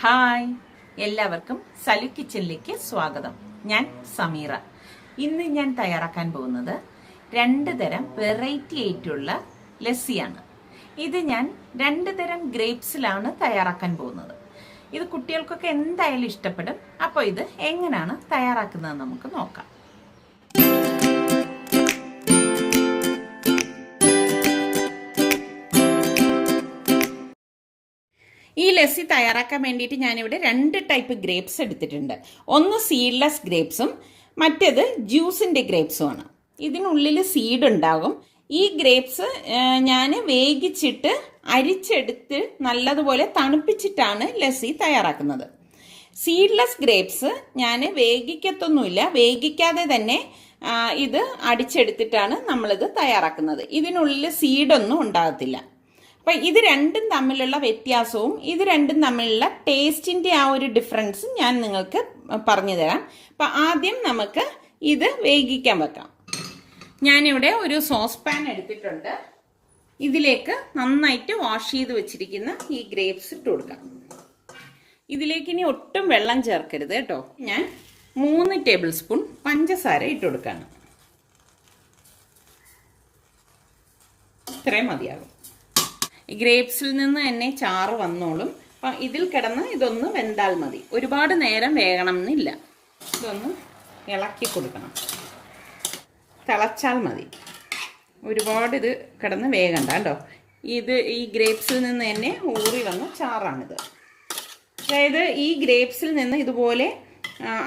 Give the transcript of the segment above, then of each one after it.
Hi, എല്ലാവർക്കും സലു കിച്ചണിലേക്ക് സ്വാഗതം. ഞാൻ സമീറ. ഇന്ന് ഞാൻ തയ്യാറാക്കാൻ പോകുന്നത് 2 തരം വെറൈറ്റി ആയിട്ടുള്ള ലസ്സിയാണ്. ഇത് ഞാൻ 2 തരം ഗ്രേപ്സിലാണ് തയ്യാറാക്കാൻ പോകുന്നത്. ഇത് കുട്ടികൾക്കൊക്കെ എന്തായാലും ഇഷ്ടപ്പെടും. അപ്പോൾ ഇത് എങ്ങനെയാണ് തയ്യാറാക്കുന്നത് നമുക്ക് നോക്കാം. ഈ ലസ്സി തയ്യാറാക്കാൻ വേണ്ടിയിട്ട് ഞാനിവിടെ 2 ടൈപ്പ് ഗ്രേപ്സ് എടുത്തിട്ടുണ്ട്. ഒന്ന് സീഡ്ലെസ് ഗ്രേപ്സും മറ്റേത് ജ്യൂസിൻ്റെ ഗ്രേപ്സുമാണ്. ഇതിനുള്ളിൽ സീഡ് ഉണ്ടാകും. ഈ ഗ്രേപ്സ് ഞാൻ വേവിച്ചിട്ട് അരിച്ചെടുത്ത് നല്ലതുപോലെ തണുപ്പിച്ചിട്ടാണ് ലസ്സി തയ്യാറാക്കുന്നത്. സീഡ്ലെസ് ഗ്രേപ്സ് ഞാൻ വേവിക്കത്തൊന്നുമില്ല, വേവിക്കാതെ തന്നെ ഇത് അടിച്ചെടുത്തിട്ടാണ് നമ്മളിത് തയ്യാറാക്കുന്നത്. ഇതിനുള്ളിൽ സീഡൊന്നും ഉണ്ടാകത്തില്ല. അപ്പം ഇത് രണ്ടും തമ്മിലുള്ള വ്യത്യാസവും ഇത് രണ്ടും തമ്മിലുള്ള ടേസ്റ്റിൻ്റെ ആ ഒരു ഡിഫറൻസും ഞാൻ നിങ്ങൾക്ക് പറഞ്ഞു തരാം. അപ്പം ആദ്യം നമുക്ക് ഇത് വേവിക്കാൻ വെക്കാം. ഞാനിവിടെ ഒരു സോസ് പാൻ എടുത്തിട്ടുണ്ട്. ഇതിലേക്ക് നന്നായിട്ട് വാഷ് ചെയ്ത് വെച്ചിരിക്കുന്ന ഈ ഗ്രേപ്സ് ഇട്ട് കൊടുക്കാം. ഇതിലേക്ക് ഇനി ഒട്ടും വെള്ളം ചേർക്കരുത് കേട്ടോ. ഞാൻ 3 ടേബിൾ സ്പൂൺ പഞ്ചസാര ഇട്ട് കൊടുക്കാണ്. ഇത്രയും മതിയാകും. ഗ്രേപ്സിൽ നിന്ന് തന്നെ ചാറ് വന്നോളും. അപ്പം ഇതിൽ കിടന്ന് ഇതൊന്ന് വെന്താൽ മതി. ഒരുപാട് നേരം വേകണം എന്നില്ല. ഇതൊന്ന് ഇളക്കി കൊടുക്കണം. തിളച്ചാൽ മതി. ഒരുപാട് ഇത് കിടന്ന് വേകണ്ട കേട്ടോ. ഈ ഗ്രേപ്സിൽ നിന്ന് തന്നെ ഊറി വന്ന ചാറാണിത്. അതായത് ഈ ഗ്രേപ്സിൽ നിന്ന് ഇതുപോലെ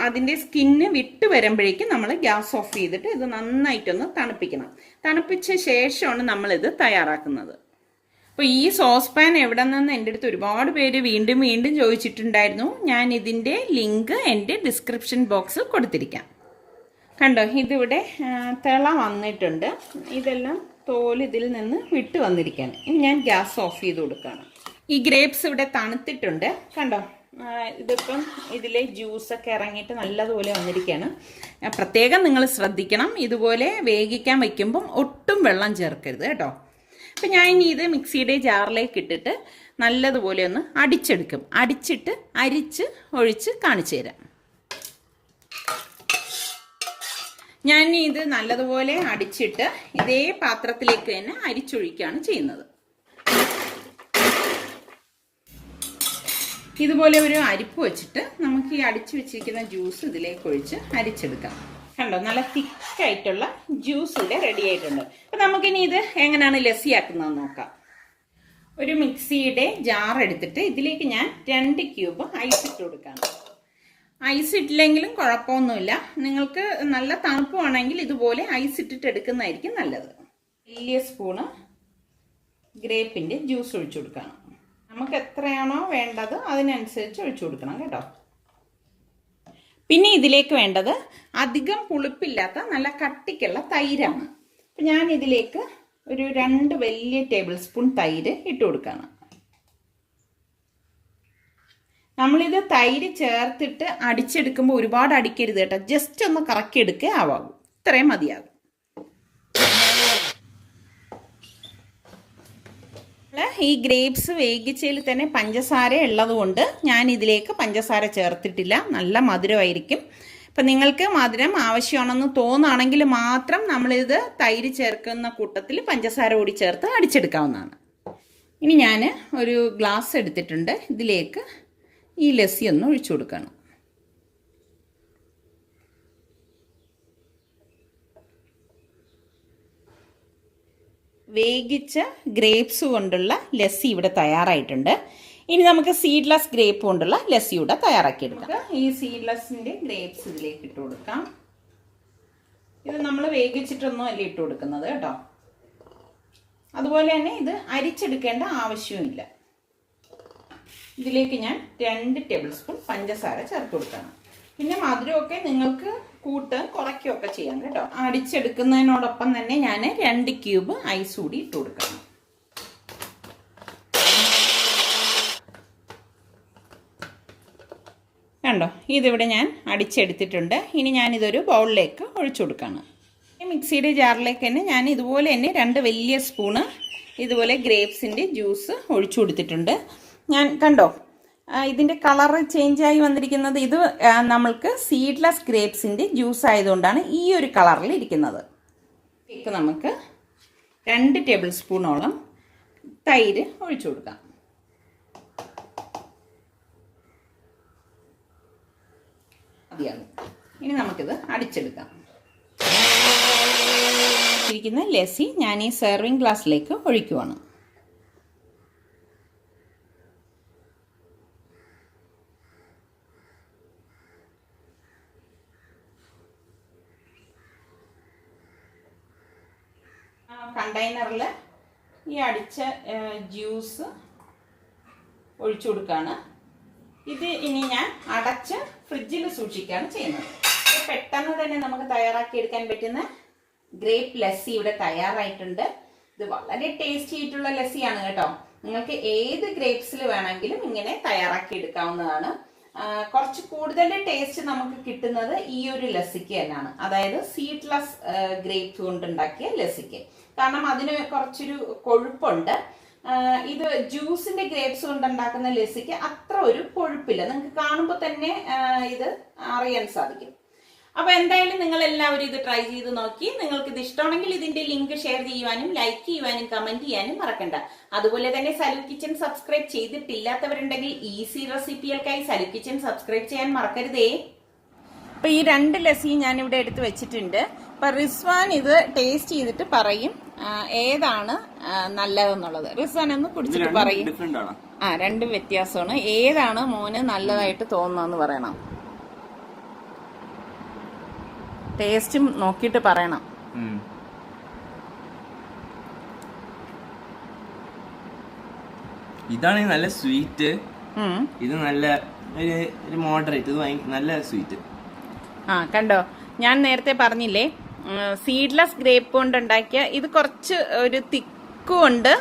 അതിൻ്റെ സ്കിന്ന് വിട്ട് വരുമ്പോഴേക്കും നമ്മൾ ഗ്യാസ് ഓഫ് ചെയ്തിട്ട് ഇത് നന്നായിട്ടൊന്ന് തണുപ്പിക്കണം. തണുപ്പിച്ച ശേഷമാണ് നമ്മളിത് തയ്യാറാക്കുന്നത്. അപ്പോൾ ഈ സോസ് പാൻ എവിടെ നിന്ന് എൻ്റെ അടുത്ത് ഒരുപാട് പേര് വീണ്ടും ചോദിച്ചിട്ടുണ്ടായിരുന്നു. ഞാൻ ഇതിൻ്റെ ലിങ്ക് എൻ്റെ ഡിസ്ക്രിപ്ഷൻ ബോക്സിൽ കൊടുത്തിരിക്കാം. കണ്ടോ, ഇതിവിടെ തിള വന്നിട്ടുണ്ട്. ഇതെല്ലാം തോല് ഇതിൽ നിന്ന് വിട്ട് വന്നിരിക്കുകയാണ്. ഇനി ഞാൻ ഗ്യാസ് ഓഫ് ചെയ്ത് കൊടുക്കുകയാണ്. ഈ ഗ്രേപ്സ് ഇവിടെ തണുത്തിട്ടുണ്ട്. കണ്ടോ, ഇതിപ്പം ഇതിലെ ജ്യൂസൊക്കെ ഇറങ്ങിയിട്ട് നല്ലതുപോലെ വന്നിരിക്കുകയാണ്. പ്രത്യേകം നിങ്ങൾ ശ്രദ്ധിക്കണം, ഇതുപോലെ വേവിക്കാൻ വയ്ക്കുമ്പം ഒട്ടും വെള്ളം ചേർക്കരുത് കേട്ടോ. അപ്പം ഞാൻ ഇനി ഇത് മിക്സിയുടെ ജാറിലേക്ക് ഇട്ടിട്ട് നല്ലതുപോലെ ഒന്ന് അടിച്ചെടുക്കും. അടിച്ചിട്ട് അരിച്ച് ഒഴിച്ച് കാണിച്ചു തരാം. ഞാൻ ഇത് നല്ലതുപോലെ അടിച്ചിട്ട് ഇതേ പാത്രത്തിലേക്ക് തന്നെ അരിച്ചൊഴിക്കുകയാണ് ചെയ്യുന്നത്. ഇതുപോലെ ഒരു അരിപ്പ് വെച്ചിട്ട് നമുക്ക് ഈ അടിച്ചു വെച്ചിരിക്കുന്ന ജ്യൂസ് ഇതിലേക്ക് ഒഴിച്ച് അരിച്ചെടുക്കാം. കണ്ടോ, നല്ല തിക്കായിട്ടുള്ള ജ്യൂസ് ഇവിടെ റെഡി ആയിട്ടുണ്ട്. അപ്പം നമുക്കിനി ഇത് എങ്ങനെയാണ് ലസ്സിയാക്കുന്നതെന്ന് നോക്കാം. ഒരു മിക്സിയുടെ ജാർ എടുത്തിട്ട് ഇതിലേക്ക് ഞാൻ 2 ക്യൂബ് ഐസ് ഇട്ട് കൊടുക്കാം. ഐസ് ഇട്ടില്ലെങ്കിലും കുഴപ്പമൊന്നുമില്ല. നിങ്ങൾക്ക് നല്ല തണുപ്പാണെങ്കിൽ ഇതുപോലെ ഐസ് ഇട്ടിട്ട് എടുക്കുന്നതായിരിക്കും നല്ലത്. വലിയ സ്പൂണ് ഗ്രേപ്പിൻ്റെ ജ്യൂസ് ഒഴിച്ചു കൊടുക്കണം. നമുക്ക് എത്രയാണോ വേണ്ടത് അതിനനുസരിച്ച് ഒഴിച്ചു കൊടുക്കണം കേട്ടോ. പിന്നെ ഇതിലേക്ക് വേണ്ടത് അധികം പുളിപ്പില്ലാത്ത നല്ല കട്ടിക്കുള്ള തൈരാണ്. അപ്പം ഞാൻ ഇതിലേക്ക് ഒരു 2 വലിയ ടേബിൾ സ്പൂൺ തൈര് ഇട്ട് കൊടുക്കുകയാണ്. നമ്മളിത് തൈര് ചേർത്തിട്ട് അടിച്ചെടുക്കുമ്പോൾ ഒരുപാട് അടിക്കരുത് കേട്ടോ. ജസ്റ്റ് ഒന്ന് കറക്കി എടുക്കേ ആവാകും. ഇത്രയും മതിയാകും. ഈ ഗ്രേപ്സ് വേവിച്ചതിൽ തന്നെ പഞ്ചസാര ഉള്ളത് കൊണ്ട് ഞാൻ ഇതിലേക്ക് പഞ്ചസാര ചേർത്തിട്ടില്ല. നല്ല മധുരമായിരിക്കും. അപ്പം നിങ്ങൾക്ക് മധുരം ആവശ്യമാണെന്ന് തോന്നുകയാണെങ്കിൽ മാത്രം നമ്മളിത് തൈര് ചേർക്കുന്ന കൂട്ടത്തിൽ പഞ്ചസാര കൂടി ചേർത്ത് അടിച്ചെടുക്കാവുന്നതാണ്. ഇനി ഞാൻ ഒരു ഗ്ലാസ് എടുത്തിട്ടുണ്ട്. ഇതിലേക്ക് ഈ ലസ്സി ഒന്ന് ഒഴിച്ചു കൊടുക്കണം. വേവിച്ച ഗ്രേപ്സ് കൊണ്ടുള്ള ലസ്സി ഇവിടെ തയ്യാറായിട്ടുണ്ട്. ഇനി നമുക്ക് സീഡ്ലെസ് ഗ്രേപ്പ് കൊണ്ടുള്ള ലസ്സി ഇവിടെ തയ്യാറാക്കിയെടുക്കാം. ഈ സീഡ്ലെസ്സിൻ്റെ ഗ്രേപ്സ് ഇതിലേക്ക് ഇട്ട് കൊടുക്കാം. ഇത് നമ്മൾ വേവിച്ചിട്ടൊന്നും അല്ല ഇട്ട് കൊടുക്കുന്നത് കേട്ടോ. അതുപോലെ തന്നെ ഇത് അരിച്ചെടുക്കേണ്ട ആവശ്യമില്ല. ഇതിലേക്ക് ഞാൻ 2 ടേബിൾ സ്പൂൺ പഞ്ചസാര ചേർത്ത് കൊടുക്കണം. പിന്നെ മധുരമൊക്കെ നിങ്ങൾക്ക് കുറയ്ക്കുകയൊക്കെ ചെയ്യാം കേട്ടോ. അടിച്ചെടുക്കുന്നതിനോടൊപ്പം തന്നെ ഞാൻ 2 ക്യൂബ് ഐസ് കൂടി ഇട്ട് കൊടുക്കണം. കണ്ടോ, ഇതിവിടെ ഞാൻ അടിച്ചെടുത്തിട്ടുണ്ട്. ഇനി ഞാനിതൊരു ബൗളിലേക്ക് ഒഴിച്ചു കൊടുക്കണം. മിക്സിയുടെ ജാറിലേക്ക് തന്നെ ഞാൻ ഇതുപോലെ തന്നെ 2 വലിയ സ്പൂണ് ഇതുപോലെ ഗ്രേപ്സിൻ്റെ ജ്യൂസ് ഒഴിച്ചു കൊടുത്തിട്ടുണ്ട്. ഞാൻ കണ്ടോ ഇതിൻ്റെ കളറ് ചേഞ്ചായി വന്നിരിക്കുന്നത് ഇത് നമ്മൾക്ക് സീഡ്ലെസ് ഗ്രേപ്സിൻ്റെ ജ്യൂസ് ആയതുകൊണ്ടാണ് ഈ ഒരു കളറിൽ ഇരിക്കുന്നത്. ഇതിലേക്ക് നമുക്ക് 2 ടേബിൾ സ്പൂണോളം തൈര് ഒഴിച്ചു കൊടുക്കാം. മതിയാകും. ഇനി നമുക്കിത് അടിച്ചെടുക്കാം. ഇരിക്കുന്ന ലസ്സി ഞാൻ ഈ സെർവിങ് ഗ്ലാസ്സിലേക്ക് ഒഴിക്കുവാണ്. കണ്ടെയ്നറിൽ ഈ അടിച്ച ജ്യൂസ് ഒഴിച്ചു കൊടുക്കുകയാണ്. ഇത് ഇനി ഞാൻ അടച്ച് ഫ്രിഡ്ജിൽ സൂക്ഷിക്കുകയാണ് ചെയ്യുന്നത്. പെട്ടെന്ന് തന്നെ നമുക്ക് തയ്യാറാക്കിയെടുക്കാൻ പറ്റുന്ന ഗ്രേപ്പ് ലസ്സി ഇവിടെ തയ്യാറായിട്ടുണ്ട്. ഇത് വളരെ ടേസ്റ്റി ആയിട്ടുള്ള ലസ്സിയാണ് കേട്ടോ. നിങ്ങൾക്ക് ഏത് ഗ്രേപ്സിൽ വേണമെങ്കിലും ഇങ്ങനെ തയ്യാറാക്കി എടുക്കാവുന്നതാണ്. കുറച്ച് കൂടുതൽ ടേസ്റ്റ് നമുക്ക് കിട്ടുന്നത് ഈ ഒരു ലസ്സിക്ക് തന്നെയാണ്, അതായത് സീഡ്ലെസ് ഗ്രേപ്സ് കൊണ്ടുണ്ടാക്കിയ ലസ്സിക്ക്. കാരണം അതിന് കുറച്ചൊരു കൊഴുപ്പുണ്ട്. ഇത് ജ്യൂസിന്റെ ഗ്രേപ്സ് കൊണ്ടുണ്ടാക്കുന്ന ലസ്സിക്ക് അത്ര ഒരു കൊഴുപ്പില്ല. നിങ്ങൾക്ക് കാണുമ്പോൾ തന്നെ ഇത് അറിയാൻ സാധിക്കും. അപ്പൊ എന്തായാലും നിങ്ങൾ എല്ലാവരും ഇത് ട്രൈ ചെയ്ത് നോക്കി. നിങ്ങൾക്ക് ഇത് ഇഷ്ടമാണെങ്കിൽ ഇതിന്റെ ലിങ്ക് ഷെയർ ചെയ്യുവാനും ലൈക്ക് ചെയ്യുവാനും കമന്റ് ചെയ്യാനും മറക്കണ്ട. അതുപോലെ തന്നെ സലു കിച്ചൻ സബ്സ്ക്രൈബ് ചെയ്തിട്ടില്ലാത്തവരുണ്ടെങ്കിൽ ഈസി റെസിപ്പികൾക്കായി സലു കിച്ചൻ സബ്സ്ക്രൈബ് ചെയ്യാൻ മറക്കരുതേ. അപ്പൊ ഈ 2 ലസ്സിയും ഞാൻ ഇവിടെ എടുത്ത് വെച്ചിട്ടുണ്ട്. അപ്പൊ റിസ്വാൻ ഇത് ടേസ്റ്റ് ചെയ്തിട്ട് പറയും ഏതാണ് നല്ലതെന്നുള്ളത്. റിസ്വാൻ ഒന്ന് കുടിച്ചിട്ട് പറയും. രണ്ടും വ്യത്യാസമാണ്. ഏതാണ് മോന് നല്ലതായിട്ട് തോന്നുന്നതെന്ന് പറയണം. ടേസ്റ്റും നോക്കിയിട്ട് പറയണം. ഇതാണ് നല്ല സ്വീറ്റ്, ഇത് നല്ല ഒരു മോഡറേറ്റ്, ഇത് നല്ല സ്വീറ്റ്. കണ്ടോ, ഞാൻ നേരത്തെ പറഞ്ഞില്ലേ സീഡ്ലെസ് ഗ്രേപ്പ് കൊണ്ടുണ്ടാക്കിയ ഇത് കുറച്ച് ഒരു തിക്കും ഉണ്ട്,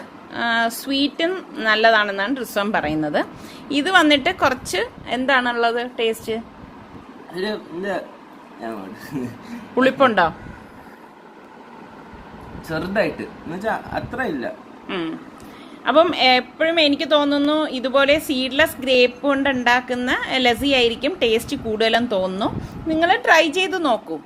സ്വീറ്റും നല്ലതാണെന്നാണ് റിസ്വാൻ പറയുന്നത്. ഇത് വന്നിട്ട് കുറച്ച് എന്താണുള്ളത് ടേസ്റ്റ്, പുളിപ്പുണ്ടോ? ചെറുതായിട്ട്, അത്ര ഇല്ല. അപ്പം എപ്പോഴും എനിക്ക് തോന്നുന്നു ഇതുപോലെ സീഡ്ലെസ് ഗ്രേപ്പ് കൊണ്ട് ഉണ്ടാക്കുന്ന ലസ്സി ആയിരിക്കും ടേസ്റ്റ് കൂടുതലും തോന്നുന്നു. നിങ്ങൾ ട്രൈ ചെയ്ത് നോക്കൂ.